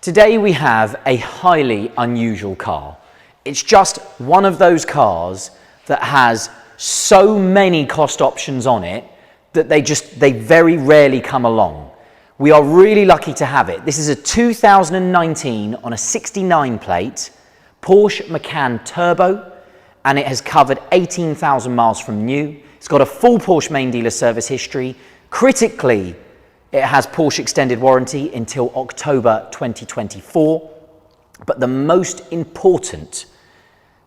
Today we have a highly unusual car. It's just one of those cars that has so many cost options on it that they very rarely come along. We are really lucky to have it. This is a 2019 on a 69 plate Porsche Macan Turbo, and it has covered 18,000 miles from new. It's got a full Porsche main dealer service history. Critically, it has Porsche extended warranty until October 2024. But the most important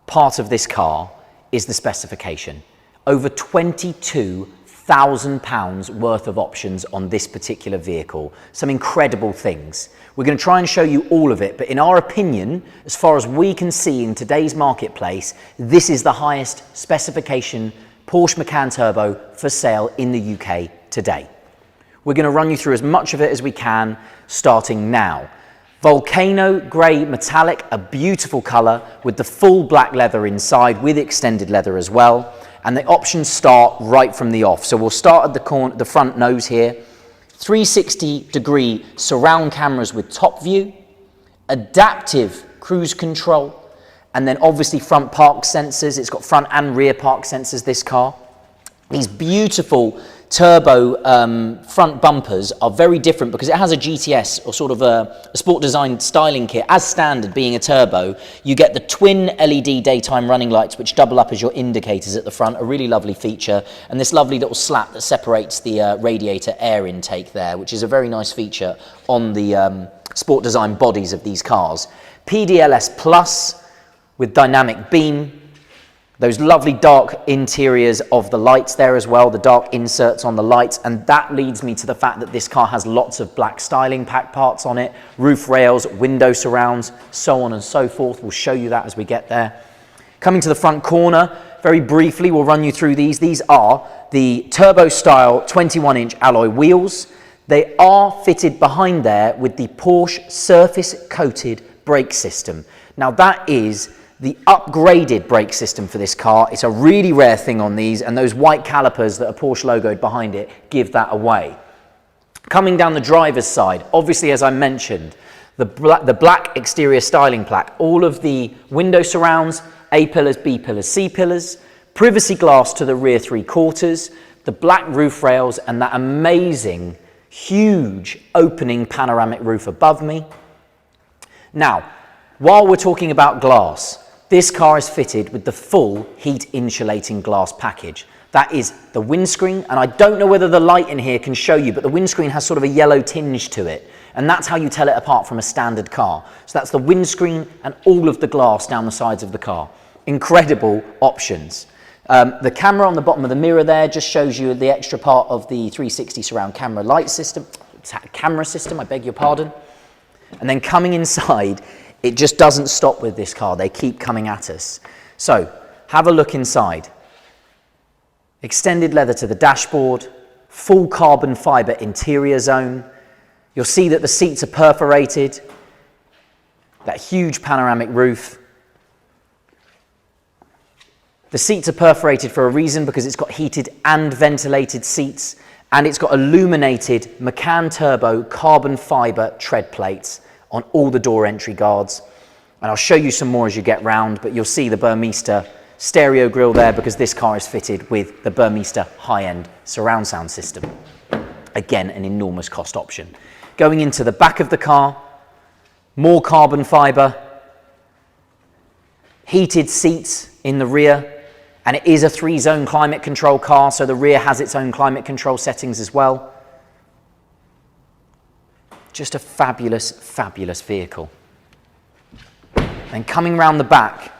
part of this car is the specification. Over £22,000 worth of options on this particular vehicle. Some incredible things. We're going to try and show you all of it, but in our opinion, as far as we can see in today's marketplace, this is the highest specification Porsche Macan Turbo for sale in the UK today. We're going to run you through as much of it as we can, starting now. Volcano Grey Metallic, a beautiful colour with the full black leather inside with extended leather as well. And the options start right from the off. So we'll start at the front nose here. 360-degree surround cameras with top view, adaptive cruise control, and then obviously front park sensors. It's got front and rear park sensors, this car. These beautiful turbo front bumpers are very different because it has a GTS or sort of a sport design styling kit. As standard, being a turbo, you get the twin LED daytime running lights which double up as your indicators at the front, a really lovely feature, and this lovely little slat that separates the radiator air intake there, which is a very nice feature on the sport design bodies of these cars. PDLS Plus with dynamic beam. Those lovely dark interiors of the lights there as well, the dark inserts on the lights, and that leads me to the fact that this car has lots of black styling pack parts on it, roof rails, window surrounds, so on and so forth. We'll show you that as we get there. Coming to the front corner, very briefly, we'll run you through these. These are the turbo style 21-inch alloy wheels. They are fitted behind there with the Porsche surface coated brake system. Now that is the upgraded brake system for this car. It's a really rare thing on these, and those white calipers that are Porsche logoed behind it give that away. Coming down the driver's side, obviously as I mentioned, the black exterior styling plaque, all of the window surrounds, A pillars, B pillars, C pillars, privacy glass to the rear 3/4, the black roof rails, and that amazing, huge opening panoramic roof above me. Now, while we're talking about glass, this car is fitted with the full heat insulating glass package. That is the windscreen, and I don't know whether the light in here can show you, but the windscreen has sort of a yellow tinge to it, and that's how you tell it apart from a standard car. So that's the windscreen and all of the glass down the sides of the car. Incredible options. The camera on the bottom of the mirror there just shows you the extra part of the 360 surround camera light system, camera system, I beg your pardon. And then coming inside, it just doesn't stop with this car. They keep coming at us. So have a look inside. Extended leather to the dashboard, full carbon fiber interior zone. You'll see that the seats are perforated, that huge panoramic roof. The seats are perforated for a reason because it's got heated and ventilated seats, and it's got illuminated Macan Turbo carbon fiber tread plates on all the door entry guards. And I'll show you some more as you get round, but you'll see the Burmester stereo grille there because this car is fitted with the Burmester high-end surround sound system. Again, an enormous cost option. Going into the back of the car, more carbon fiber, heated seats in the rear, and it is a 3-zone climate control car, so the rear has its own climate control settings as well. Just a fabulous, fabulous vehicle. And coming round the back,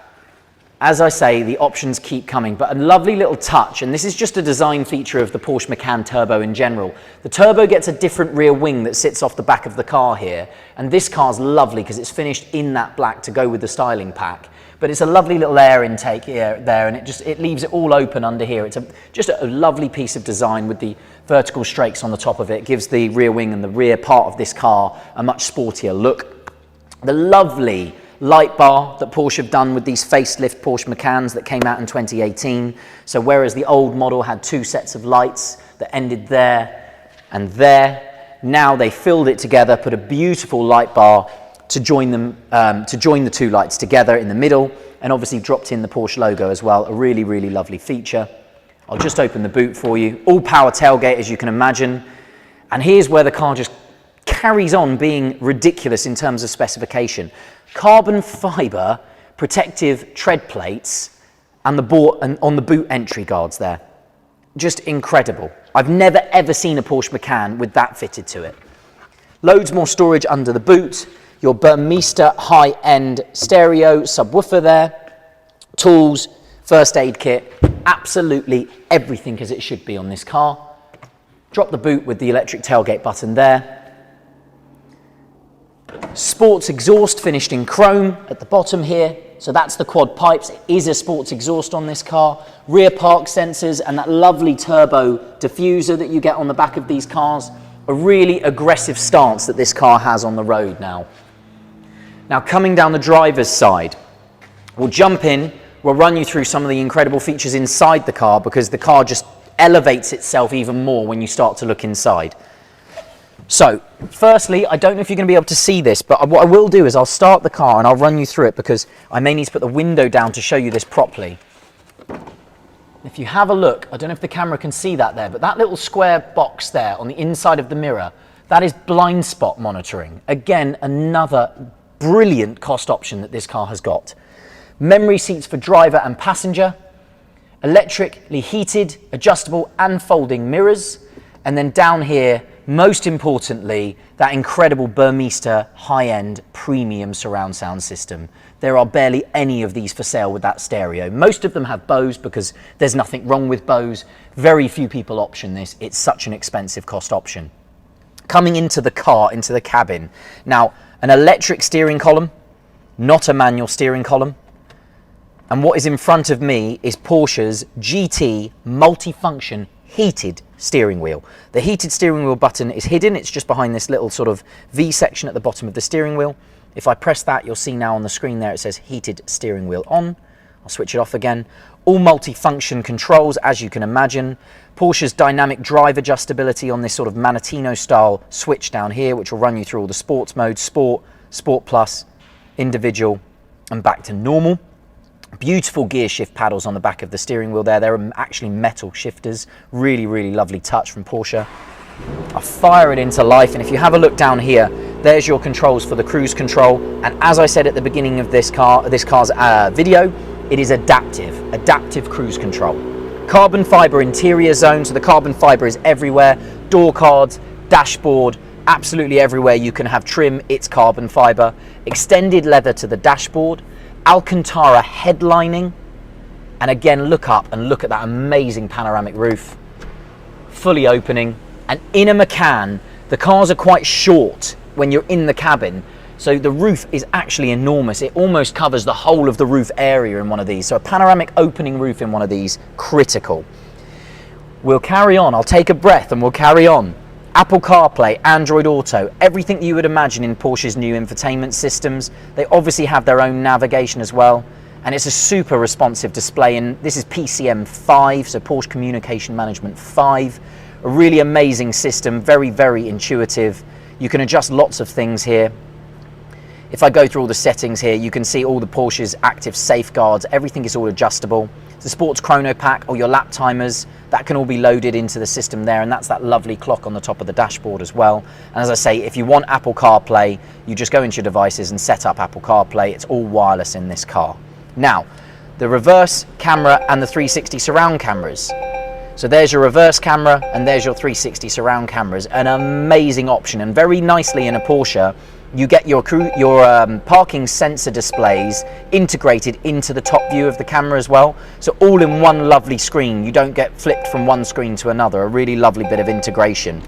as I say, the options keep coming, but a lovely little touch, and this is just a design feature of the Porsche Macan Turbo in general. The Turbo gets a different rear wing that sits off the back of the car here, and this car's lovely because it's finished in that black to go with the styling pack. But it's a lovely little air intake here, there, and it leaves it all open under here. It's just a lovely piece of design with the vertical strakes on the top of it. It gives the rear wing and the rear part of this car a much sportier look. The lovely light bar that Porsche have done with these facelift Porsche Macans that came out in 2018. So whereas the old model had 2 sets of lights that ended there and there, now they filled it together, put a beautiful light bar to join them, to join the two lights together in the middle, and obviously dropped in the Porsche logo as well. A really, really lovely feature. I'll just open the boot for you. All power tailgate, as you can imagine. And here's where the car just carries on being ridiculous in terms of specification. Carbon fiber protective tread plates and on the boot entry guards there. Just incredible. I've never ever seen a Porsche Macan with that fitted to it. Loads more storage under the boot. Your Burmester high-end stereo subwoofer there. Tools, first aid kit, absolutely everything as it should be on this car. Drop the boot with the electric tailgate button there. Sports exhaust finished in chrome at the bottom here. So that's the quad pipes. It is a sports exhaust on this car. Rear park sensors and that lovely turbo diffuser that you get on the back of these cars. A really aggressive stance that this car has on the road now. Now coming down the driver's side, we'll jump in, we'll run you through some of the incredible features inside the car because the car just elevates itself even more when you start to look inside. So, firstly, I don't know if you're going to be able to see this, but what I will do is I'll start the car and I'll run you through it because I may need to put the window down to show you this properly. If you have a look, I don't know if the camera can see that there, but that little square box there on the inside of the mirror, that is blind spot monitoring. Again, another brilliant cost option that this car has got. Memory seats for driver and passenger, electrically heated, adjustable and folding mirrors, and then down here, most importantly, that incredible Burmester high-end premium surround sound system. There are barely any of these for sale with that stereo. Most of them have Bose because there's nothing wrong with Bose. Very few people option this. It's such an expensive cost option. Coming into the car, into the cabin. Now, an electric steering column, not a manual steering column. And what is in front of me is Porsche's GT multifunction heated steering wheel. The heated steering wheel button is hidden. It's just behind this little sort of V section at the bottom of the steering wheel. If I press that, you'll see now on the screen there it says heated steering wheel on. I'll switch it off again. All multi-function controls, as you can imagine. Porsche's dynamic drive adjustability on this sort of Manatino style switch down here, which will run you through all the sports modes, Sport, Sport Plus, Individual, and back to normal. Beautiful gear shift paddles on the back of the steering wheel there. They're actually metal shifters. Really, really lovely touch from Porsche. I'll fire it into life, and if you have a look down here, there's your controls for the cruise control. And as I said at the beginning of this car's video, it is adaptive cruise control. Carbon fiber interior zone, so the carbon fiber is everywhere. Door cards, dashboard, absolutely everywhere you can have trim, it's carbon fiber. Extended leather to the dashboard. Alcantara headlining, and again look up and look at that amazing panoramic roof, fully opening. And in a Macan, the cars are quite short when you're in the cabin, so the roof is actually enormous. It almost covers the whole of the roof area in one of these, so a panoramic opening roof in one of these, critical. We'll carry on. I'll take a breath and we'll carry on. Apple CarPlay, Android Auto, everything you would imagine in Porsche's new infotainment systems. They obviously have their own navigation as well, and it's a super responsive display, and this is PCM 5, so Porsche Communication Management 5. A really amazing system, very, very intuitive. You can adjust lots of things here. If I go through all the settings here, you can see all the Porsche's active safeguards. Everything is all adjustable. The sports chrono pack or your lap timers, that can all be loaded into the system there, and that's that lovely clock on the top of the dashboard as well. And as I say, if you want Apple CarPlay, you just go into your devices and set up Apple CarPlay. It's all wireless in this car. Now, the reverse camera and the 360 surround cameras. So there's your reverse camera and there's your 360 surround cameras. An amazing option, and very nicely in a Porsche, you get your parking sensor displays integrated into the top view of the camera as well. So all in one lovely screen. You don't get flipped from one screen to another. A really lovely bit of integration.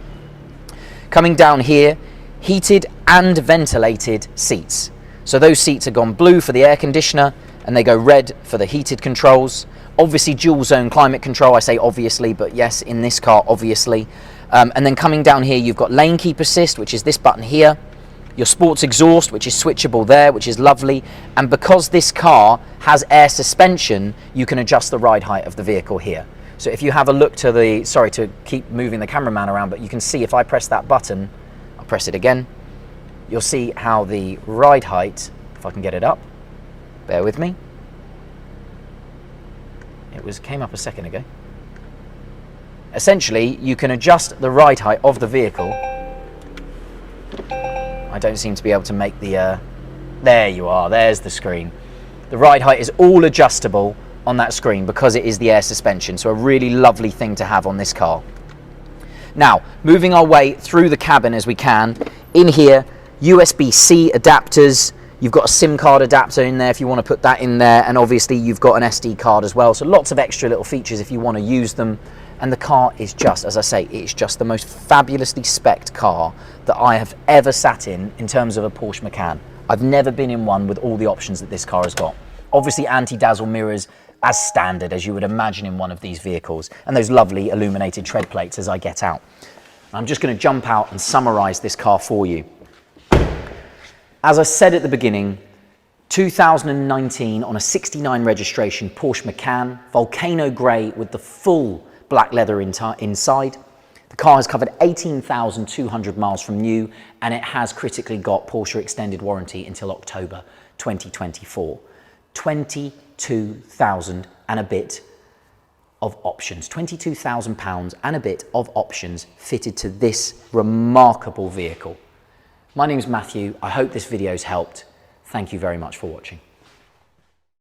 Coming down here, heated and ventilated seats. So those seats are gone blue for the air conditioner and they go red for the heated controls. Obviously dual zone climate control. I say obviously, but yes, in this car, obviously. And then coming down here, you've got lane keep assist, which is this button here. Your sports exhaust, which is switchable there, which is lovely. And because this car has air suspension, you can adjust the ride height of the vehicle here. So if you have a look to the, sorry to keep moving the cameraman around, but you can see if I press that button, I'll press it again, you'll see how the ride height, if I can get it up, bear with me. Came up a second ago. Essentially, you can adjust the ride height of the vehicle. I don't seem to be able to make the, there you are, there's the screen. The ride height is all adjustable on that screen because it is the air suspension, so a really lovely thing to have on this car. Now, moving our way through the cabin as we can, in here, USB-C adapters, you've got a SIM card adapter in there if you want to put that in there, and obviously you've got an SD card as well, so lots of extra little features if you want to use them. And the car is just, as I say, it's just the most fabulously spec'd car that I have ever sat in terms of a Porsche Macan. I've never been in one with all the options that this car has got. Obviously anti-dazzle mirrors as standard, as you would imagine in one of these vehicles, and those lovely illuminated tread plates as I get out. I'm just going to jump out and summarize this car for you. As I said at the beginning, 2019 on a 69 registration Porsche Macan, Volcano Grey with the full black leather inside. The car has covered 18,200 miles from new, and it has critically got Porsche extended warranty until October 2024. 22,000 and a bit of options, £22,000 and a bit of options fitted to this remarkable vehicle. My name is Matthew. I hope this video's helped. Thank you very much for watching.